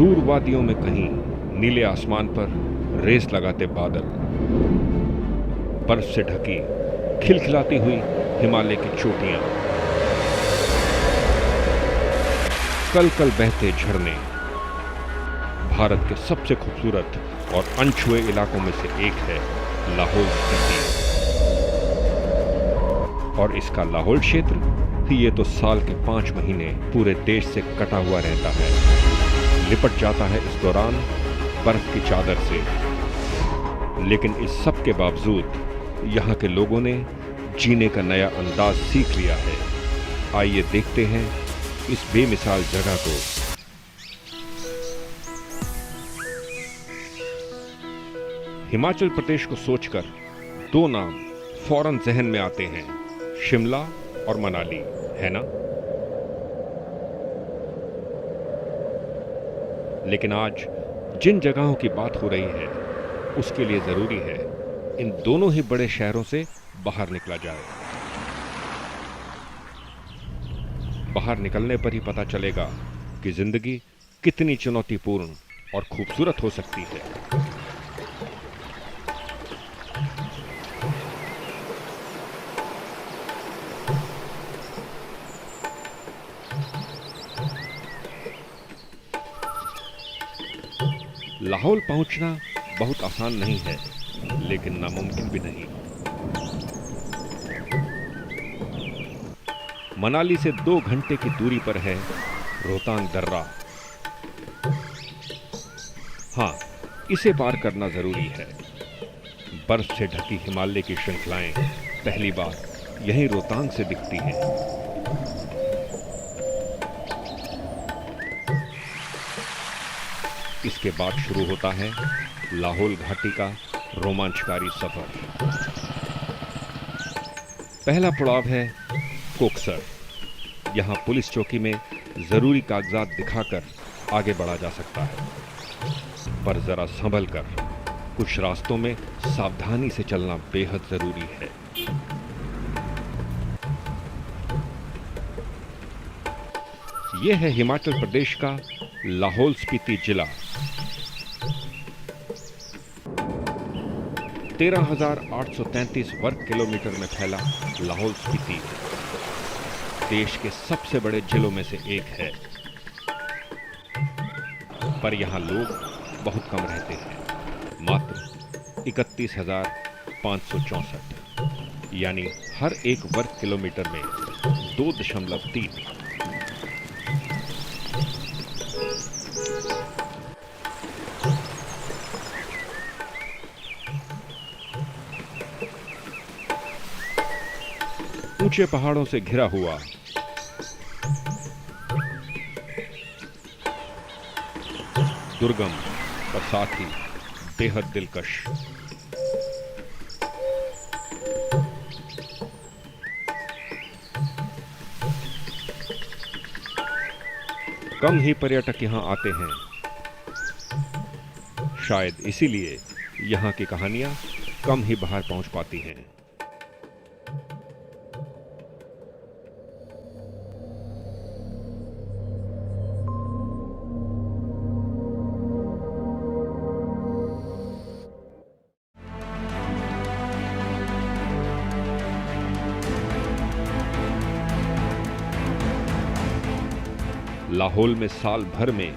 दूर वादियों में कहीं नीले आसमान पर रेस लगाते बादल, बर्फ से ढकी खिलखिलाती हुई हिमालय की चोटियां, कल कल बहते झरने। भारत के सबसे खूबसूरत और अनछुए इलाकों में से एक है लाहौल स्पीति। और इसका लाहौल क्षेत्र, ये तो साल के 5 महीने पूरे देश से कटा हुआ रहता है, लिपट जाता है इस दौरान बर्फ की चादर से। लेकिन इस सब के बावजूद यहाँ के लोगों ने जीने का नया अंदाज सीख लिया है। आइए देखते हैं इस बेमिसाल जगह को। हिमाचल प्रदेश को सोचकर 2 नाम फौरन जहन में आते हैं, शिमला और मनाली, है ना? लेकिन आज जिन जगहों की बात हो रही है उसके लिए जरूरी है इन दोनों ही बड़े शहरों से बाहर निकला जाए। बाहर निकलने पर ही पता चलेगा कि जिंदगी कितनी चुनौतीपूर्ण और खूबसूरत हो सकती है। लाहौल पहुंचना बहुत आसान नहीं है, लेकिन नामुमकिन भी नहीं। मनाली से 2 घंटे की दूरी पर है रोहतांग दर्रा। हाँ, इसे पार करना जरूरी है। बर्फ से ढकी हिमालय की श्रृंखलाएं पहली बार यहीं रोहतांग से दिखती हैं। इसके बाद शुरू होता है लाहौल घाटी का रोमांचकारी सफर। पहला पड़ाव है कोकसर। यहां पुलिस चौकी में जरूरी कागजात दिखाकर आगे बढ़ा जा सकता है, पर जरा संभल कर। कुछ रास्तों में सावधानी से चलना बेहद जरूरी है। यह है हिमाचल प्रदेश का लाहौल स्पीति जिला। 13,833 वर्ग किलोमीटर में फैला लाहौल स्पीति देश के सबसे बड़े जिलों में से एक है। पर यहाँ लोग बहुत कम रहते हैं, मात्र 31,564, यानी हर एक वर्ग किलोमीटर में 2.3। ऊंचे पहाड़ों से घिरा हुआ दुर्गम और साथ ही बेहद दिलकश। कम ही पर्यटक यहां आते हैं, शायद इसीलिए यहां की कहानियां कम ही बाहर पहुंच पाती हैं। लाहौल में साल भर में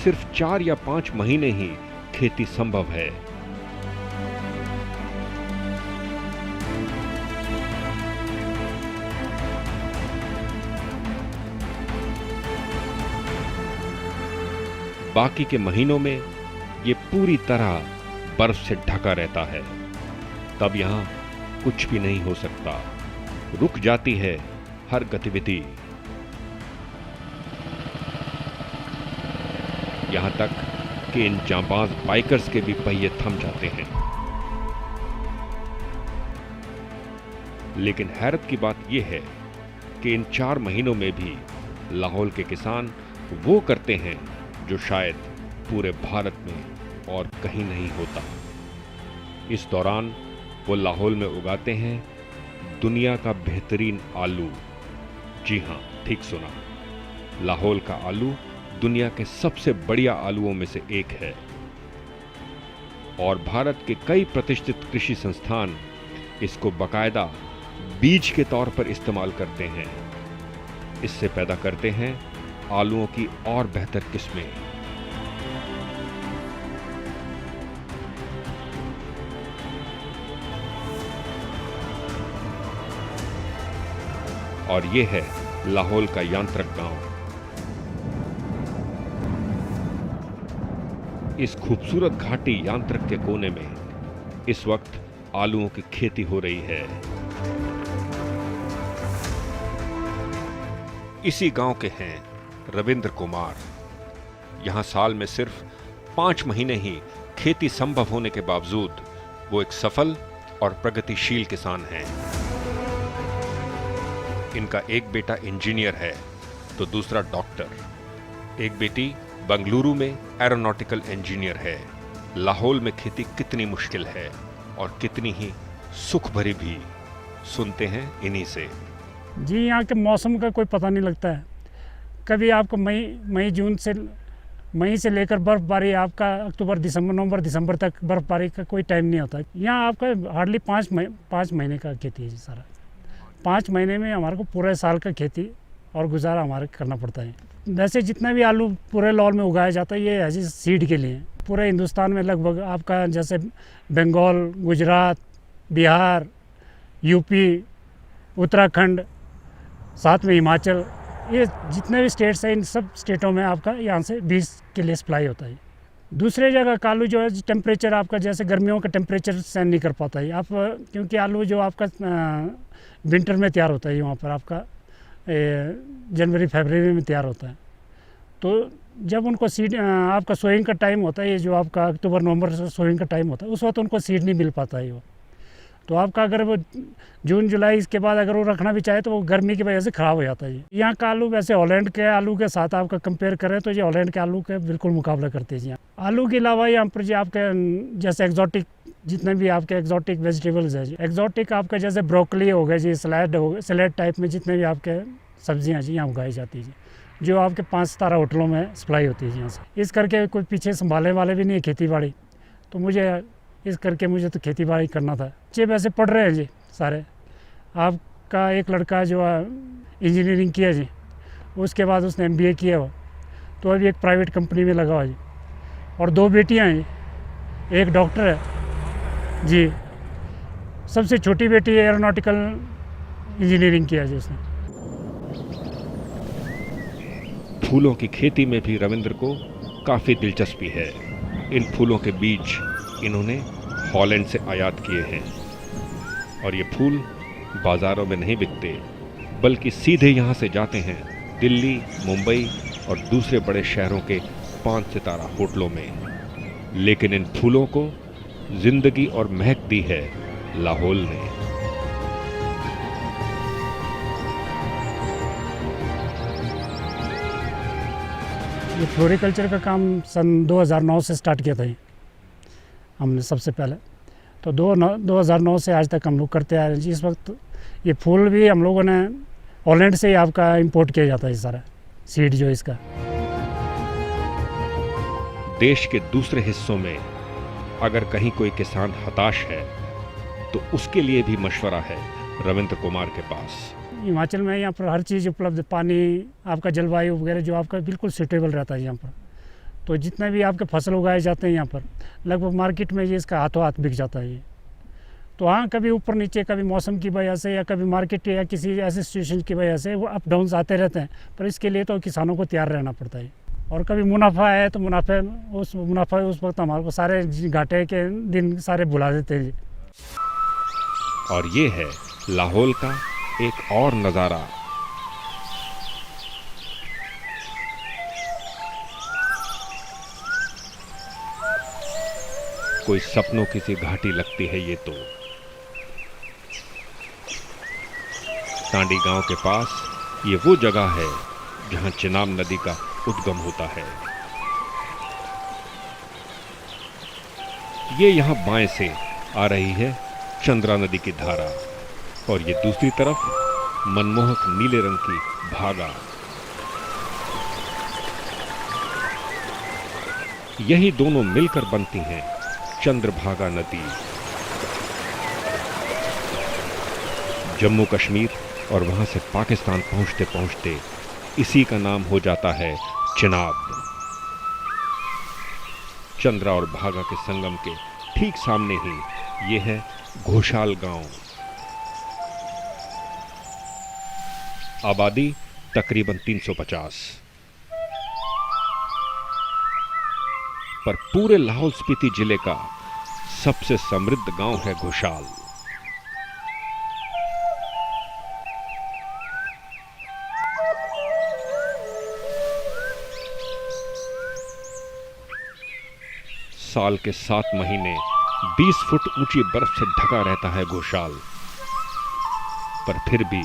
सिर्फ 4 या 5 महीने ही खेती संभव है। बाकी के महीनों में ये पूरी तरह बर्फ से ढका रहता है। तब यहां कुछ भी नहीं हो सकता, रुक जाती है हर गतिविधि। यहां तक कि इन जांबाज बाइकर्स के भी पहिए थम जाते हैं। लेकिन हैरत की बात यह है कि इन 4 महीनों में भी लाहौल के किसान वो करते हैं जो शायद पूरे भारत में और कहीं नहीं होता। इस दौरान वो लाहौल में उगाते हैं दुनिया का बेहतरीन आलू। जी हां, ठीक सुना, लाहौल का आलू दुनिया के सबसे बढ़िया आलूओं में से एक है और भारत के कई प्रतिष्ठित कृषि संस्थान इसको बाकायदा बीज के तौर पर इस्तेमाल करते हैं। इससे पैदा करते हैं आलूओं की और बेहतर किस्में। और ये है लाहौल का यांत्रक गांव। इस खूबसूरत घाटी यांत्रक के कोने में इस वक्त आलूओं की खेती हो रही है। इसी गांव के हैं रविंद्र कुमार। यहां साल में सिर्फ 5 महीने ही खेती संभव होने के बावजूद वो एक सफल और प्रगतिशील किसान हैं। इनका एक बेटा इंजीनियर है तो दूसरा डॉक्टर। एक बेटी बंगलुरु में एरोनॉटिकल इंजीनियर है। लाहौल में खेती कितनी मुश्किल है और कितनी ही सुख भरी भी, सुनते हैं इन्हीं से। जी, यहाँ के मौसम का कोई पता नहीं लगता है। कभी आपको मई से लेकर बर्फ़बारी आपका अक्टूबर नवंबर दिसंबर तक बर्फ़बारी का कोई टाइम नहीं होता। यहाँ आपका हार्डली 5 महीने का खेती है जी सारा। 5 महीने में हमारे को पूरे साल का खेती और गुजारा हमारे करना पड़ता है। वैसे जितना भी आलू पूरे लाहौल में उगाया जाता है ये ऐसे सीड के लिए। पूरे हिंदुस्तान में लगभग आपका जैसे बंगाल, गुजरात, बिहार, यूपी, उत्तराखंड, साथ में हिमाचल, ये जितने भी स्टेट्स हैं इन सब स्टेटों में आपका यहाँ से बीज के लिए सप्लाई होता है। दूसरे जगह का आलू जो है टेम्परेचर आपका जैसे गर्मियों का टेम्परेचर सहन नहीं कर पाता है आप, क्योंकि आलू जो आपका विंटर में तैयार होता है वहाँ पर आपका जनवरी फरवरी में तैयार होता है। तो जब उनको सीड आपका सोइंग का टाइम होता है, ये जो आपका अक्टूबर नवंबर से सोइंग का टाइम होता है, उस वक्त उनको सीड नहीं मिल पाता है वो। तो आपका अगर वो जून जुलाई इसके बाद अगर वो रखना भी चाहे तो वो गर्मी की वजह से ख़राब हो जाता है। यहाँ का आलू वैसे हॉलैंड के आलू के साथ आपका कंपेयर करें तो ये हॉलैंड के आलू के बिल्कुल मुकाबला करते हैं। यहाँ आलू के अलावा यहाँ पर जो आपके जैसे एक्जॉटिक जितने भी आपके एक्जॉटिक वेजिटेबल्स हैं, एक्जॉटिक आपका जैसे ब्रोकली हो गए जी, सलाद हो गए, सलाद टाइप में जितने भी आपके सब्जियाँ जी यहाँ उगाई जाती है, जो आपके 5 सितारा होटलों में सप्लाई होती है यहाँ से। इस करके कोई पीछे संभालने वाले भी नहीं है खेती बाड़ी, तो मुझे तो खेती बाड़ी करना था। बच्चे वैसे पढ़ रहे हैं जी सारे। आपका एक लड़का जो इंजीनियरिंग किया जी, उसके बाद उसने MBA किया हो, तो अभी एक प्राइवेट कंपनी में लगा हुआ जी। और 2 बेटियां हैं जी, एक डॉक्टर है जी, सबसे छोटी बेटी एरोनॉटिकल इंजीनियरिंग किया जी उसने। फूलों की खेती में भी रविंद्र को काफ़ी दिलचस्पी है। इन फूलों के बीज इन्होंने हॉलैंड से आयात किए हैं और ये फूल बाज़ारों में नहीं बिकते, बल्कि सीधे यहाँ से जाते हैं दिल्ली, मुंबई और दूसरे बड़े शहरों के 5 सितारा होटलों में। लेकिन इन फूलों को जिंदगी और महक दी है लाहौल ने। ये फ्लोरिकल्चर का काम सन 2009 से स्टार्ट किया था हमने सबसे पहले। तो 2009 से आज तक हम लोग करते आ रहे हैं जी। इस वक्त ये फूल भी हम लोगों ने हॉलैंड से ही आपका इंपोर्ट किया जाता है सारा सीड जो इसका। देश के दूसरे हिस्सों में अगर कहीं कोई किसान हताश है तो उसके लिए भी मशवरा है रविंद्र कुमार के पास। हिमाचल में यहाँ पर हर चीज़ उपलब्ध, पानी, आपका जलवायु वगैरह जो आपका बिल्कुल सूटेबल रहता है यहाँ पर। तो जितने भी आपके फसल उगाए जाते हैं यहाँ पर लगभग मार्केट में ये इसका हाथों हाथ बिक जाता है ये। तो हाँ, कभी ऊपर नीचे, कभी मौसम की वजह से या कभी मार्केट या किसी ऐसे सिचुएशन की वजह से वो अप डाउन्स आते रहते हैं, पर इसके लिए तो किसानों को तैयार रहना पड़ता है। और कभी मुनाफा है तो मुनाफा उस वक्त हमारे को सारे घाटे के दिन सारे भुला देते हैं। और ये है लाहौल का एक और नज़ारा। कोई सपनों की सी घाटी लगती है ये तो। टांडी गांव के पास ये वो जगह है जहां चिनाब नदी का उद्गम होता है। ये यहां बाएं से आ रही है चंद्रा नदी की धारा और ये दूसरी तरफ मनमोहक नीले रंग की भागा। यही दोनों मिलकर बनती हैं चंद्रभागा नदी। जम्मू कश्मीर और वहां से पाकिस्तान पहुंचते पहुंचते इसी का नाम हो जाता है चिनाब। चंद्रा और भागा के संगम के ठीक सामने ही ये है घोषाल गांव। आबादी तकरीबन 350, पर पूरे लाहौल स्पीति जिले का सबसे समृद्ध गांव है घोषाल। साल के 7 महीने 20 फुट ऊंची बर्फ से ढका रहता है घोषाल, पर फिर भी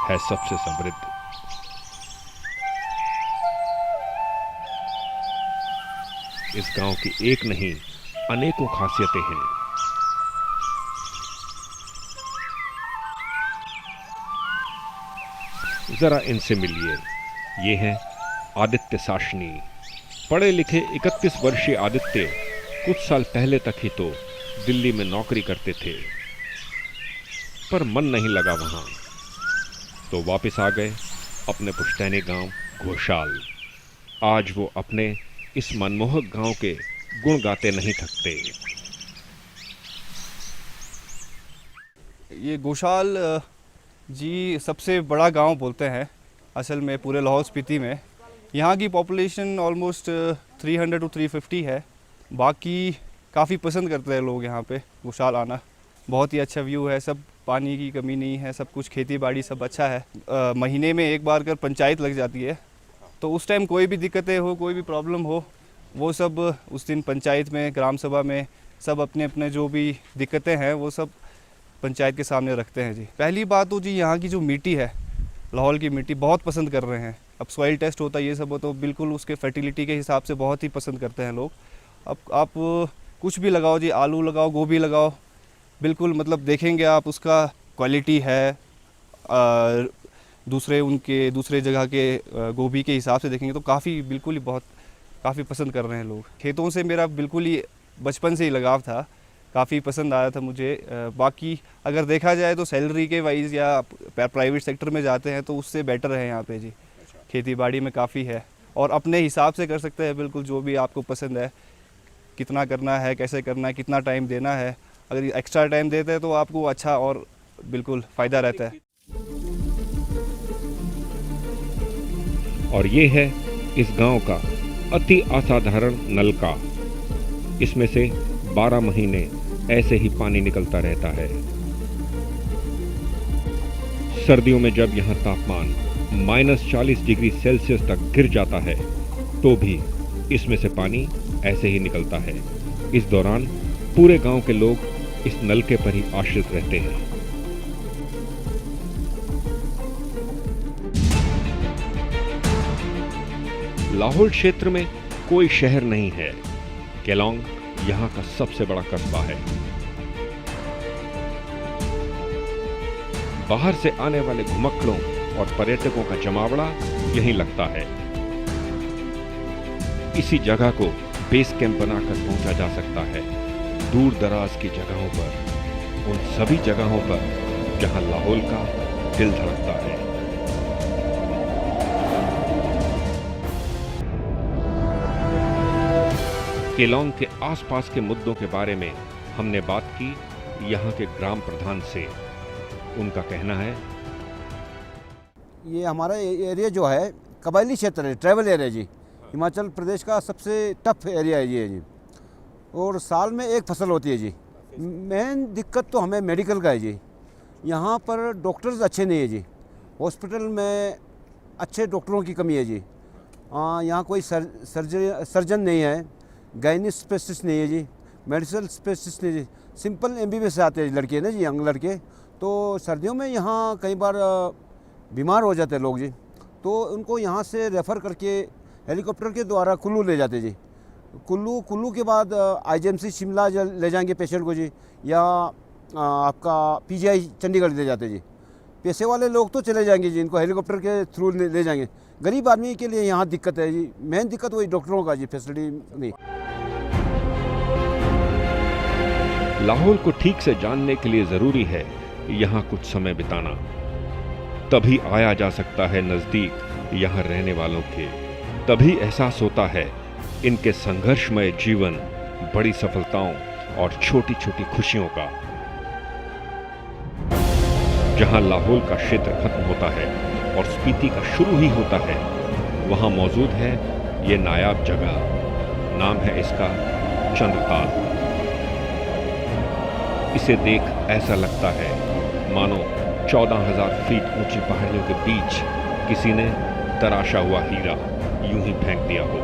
है सबसे समृद्ध। इस गांव की एक नहीं अनेकों खासियतें हैं। जरा इनसे मिलिए। ये हैं आदित्य साशनी। पढ़े लिखे 31 वर्षीय आदित्य कुछ साल पहले तक ही तो दिल्ली में नौकरी करते थे, पर मन नहीं लगा वहां, तो वापस आ गए अपने पुश्तैनी गांव घोषाल। आज वो अपने इस मनमोहक गांव के गुण गाते नहीं थकते। ये घोषाल जी सबसे बड़ा गांव बोलते हैं असल में पूरे लाहौल स्पीति में। यहाँ की पॉपुलेशन ऑलमोस्ट 300 to 350 है। बाकी काफ़ी पसंद करते हैं लोग यहाँ पे घोषाल आना। बहुत ही अच्छा व्यू है, सब पानी की कमी नहीं है, सब कुछ खेती बाड़ी सब अच्छा है। महीने में एक बार कर पंचायत लग जाती है, तो उस टाइम कोई भी दिक्कतें हो, कोई भी प्रॉब्लम हो, वो सब उस दिन पंचायत में, ग्राम सभा में सब अपने अपने जो भी दिक्कतें हैं वो सब पंचायत के सामने रखते हैं जी। पहली बात तो जी यहाँ की जो मिट्टी है, लाहौल की मिट्टी बहुत पसंद कर रहे हैं। अब सॉइल टेस्ट होता है ये सब हो, तो बिल्कुल उसके फर्टिलिटी के हिसाब से बहुत ही पसंद करते हैं लोग। अब आप कुछ भी लगाओ जी, आलू लगाओ, गोभी लगाओ, बिल्कुल मतलब देखेंगे आप उसका क्वालिटी है दूसरे जगह के गोभी के हिसाब से देखेंगे तो काफ़ी बिल्कुल ही बहुत काफ़ी पसंद कर रहे हैं लोग। खेतों से मेरा बिल्कुल ही बचपन से ही लगाव था, काफ़ी पसंद आया था मुझे। बाकी अगर देखा जाए तो सैलरी के वाइज या प्राइवेट सेक्टर में जाते हैं तो उससे बेटर है यहाँ पे जी। खेती बाड़ी में काफ़ी है और अपने हिसाब से कर सकते हैं बिल्कुल, जो भी आपको पसंद है, कितना करना है, कैसे करना है, कितना टाइम देना है। अगर एक्स्ट्रा टाइम देते हैं तो आपको अच्छा और बिल्कुल फ़ायदा रहता है। और ये है इस गांव का अति असाधारण नलका। इसमें से 12 महीने ऐसे ही पानी निकलता रहता है। सर्दियों में जब यहाँ तापमान -40 डिग्री सेल्सियस तक गिर जाता है तो भी इसमें से पानी ऐसे ही निकलता है। इस दौरान पूरे गांव के लोग इस नलके पर ही आश्रित रहते हैं। लाहौल क्षेत्र में कोई शहर नहीं है। केलोंग यहाँ का सबसे बड़ा कस्बा है। बाहर से आने वाले घुमक्कड़ों और पर्यटकों का जमावड़ा यहीं लगता है। इसी जगह को बेस कैंप बनाकर पहुंचा जा सकता है दूर दराज की जगहों पर, उन सभी जगहों पर जहां लाहौल का दिल धड़कता है। केलोंग के आसपास के मुद्दों के बारे में हमने बात की यहाँ के ग्राम प्रधान से। उनका कहना है, ये हमारा एरिया जो है कबायली क्षेत्र है, ट्रैवल एरिया जी। हिमाचल प्रदेश का सबसे टफ एरिया है ये जी, और साल में एक फसल होती है जी। मेन दिक्कत तो हमें मेडिकल का है जी। यहाँ पर डॉक्टर्स अच्छे नहीं है जी, हॉस्पिटल में अच्छे डॉक्टरों की कमी है जी। यहाँ कोई सर्जन नहीं है, गायनी स्पेशलिस्ट नहीं है जी, मेडिकल स्पेशलिस्ट नहीं जी। सिंपल MBBS से आते हैं लड़के ना जी, यंग लड़के। तो सर्दियों में यहाँ कई बार बीमार हो जाते हैं लोग जी, तो उनको यहाँ से रेफ़र करके हेलीकॉप्टर के द्वारा कुल्लू ले जाते जी। कुल्लू के बाद IGMC शिमला ले जाएंगे पेशेंट को जी, या आपका PGI चंडीगढ़ ले जाते जी। पैसे वाले लोग तो चले जाएंगे जी, इनको हेलीकॉप्टर के थ्रू ले जाएंगे। गरीब आदमी के लिए यहाँ दिक्कत है जी, मेन दिक्कत वही डॉक्टरों का जी, फैसिलिटी नहीं। लाहौल को ठीक से जानने के लिए जरूरी है यहाँ कुछ समय बिताना, तभी आया जा सकता है नजदीक यहाँ रहने वालों के, तभी एहसास होता है इनके संघर्षमय जीवन, बड़ी सफलताओं और छोटी छोटी खुशियों का। जहां लाहौल का क्षेत्र खत्म होता है और स्पीति का शुरू ही होता है, वहां मौजूद है ये नायाब जगह। नाम है इसका चंद्रताल। इसे देख ऐसा लगता है मानो 14,000 फीट ऊंची पहाड़ियों के बीच किसी ने तराशा हुआ हीरा यूं ही फेंक दिया हो।